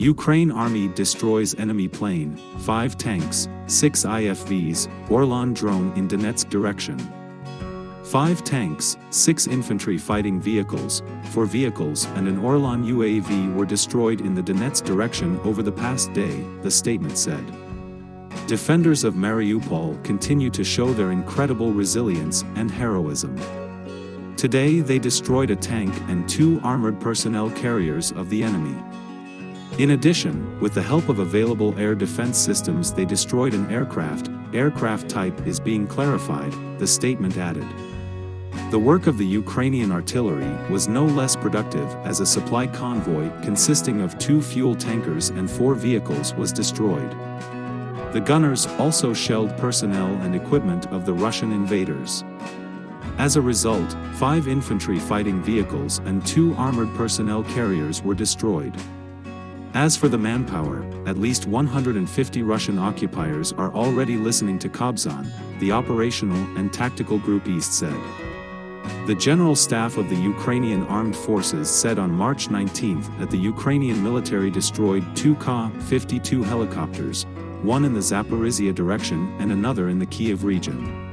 Ukraine Army destroys enemy plane, 5 tanks, 6 IFVs, Orlan drone in Donetsk direction. 5 tanks, 6 infantry fighting vehicles, 4 vehicles and an Orlan UAV were destroyed in the Donetsk direction over the past day, the statement said. Defenders of Mariupol continue to show their incredible resilience and heroism. Today they destroyed a tank and 2 armored personnel carriers of the enemy. In addition, with the help of available air defense systems they destroyed an aircraft. Aircraft type is being clarified, the statement added. The work of the Ukrainian artillery was no less productive as a supply convoy consisting of 2 fuel tankers and 4 vehicles was destroyed. The gunners also shelled personnel and equipment of the Russian invaders. As a result, 5 infantry fighting vehicles and 2 armored personnel carriers were destroyed. As for the manpower, at least 150 Russian occupiers are already listening to Kobzon, the operational and tactical group East said. The General Staff of the Ukrainian Armed Forces said on March 19 that the Ukrainian military destroyed 2 Ka-52 helicopters, one in the Zaporizhia direction and another in the Kiev region.